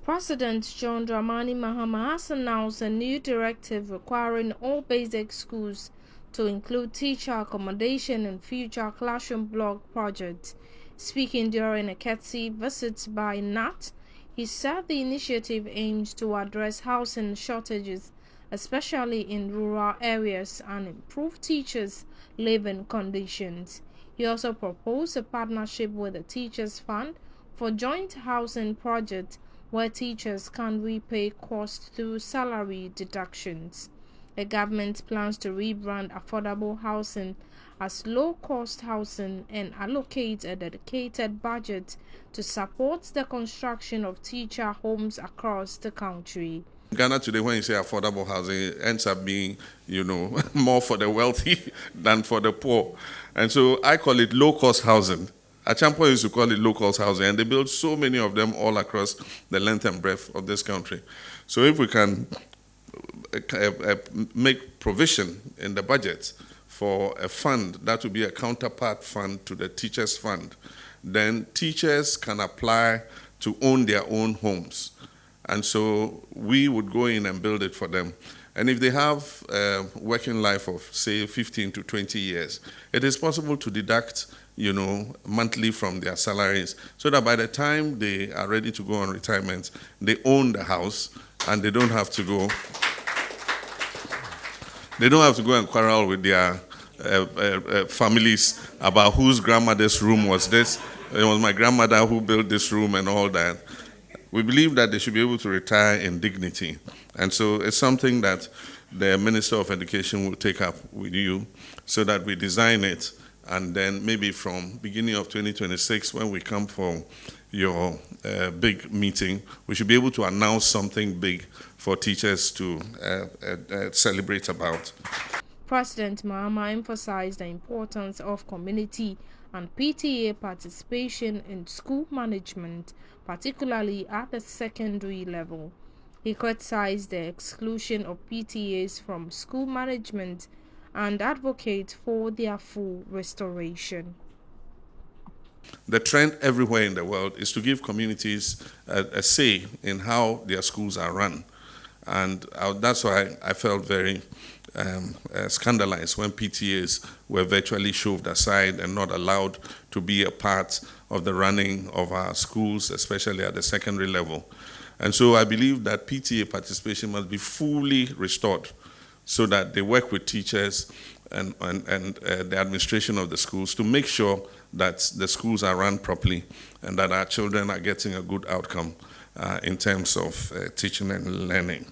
President John Dramani Mahama has announced a new directive requiring all basic schools to include teacher accommodation in future classroom block projects. Speaking during a courtesy visit by NAT, he said the initiative aims to address housing shortages, especially in rural areas, and improve teachers' living conditions. He also proposed a partnership with the Teachers Fund for joint housing projects where teachers can repay costs through salary deductions. The government plans to rebrand affordable housing as low-cost housing and allocate a dedicated budget to support the construction of teacher homes across the country. Ghana today, when you say affordable housing, it ends up being, more for the wealthy than for the poor. And so I call it low-cost housing. Achampo used to call it low-cost housing, and they built so many of them all across the length and breadth of this country. So if we can make provision in the budget for a fund that would be a counterpart fund to the Teachers Fund, then teachers can apply to own their own homes. And so we would go in and build it for them. And if they have a working life of, say, 15 to 20 years, it is possible to deduct, monthly from their salaries, so that by the time they are ready to go on retirement, they own the house and they don't have to go. They don't have to go and quarrel with their families about whose grandmother's room was this. It was my grandmother who built this room and all that. We believe that they should be able to retire in dignity. And so it's something that the Minister of Education will take up with you so that we design it, and then maybe from beginning of 2026, when we come for your big meeting, we should be able to announce something big for teachers to celebrate about. President Mahama emphasized the importance of community and PTA participation in school management, particularly at the secondary level. He criticized the exclusion of PTAs from school management and advocates for their full restoration. The trend everywhere in the world is to give communities a say in how their schools are run. And that's why I felt very scandalized when PTAs were virtually shoved aside and not allowed to be a part of the running of our schools, especially at the secondary level. And so I believe that PTA participation must be fully restored so that they work with teachers and the administration of the schools to make sure that the schools are run properly and that our children are getting a good outcome in terms of teaching and learning.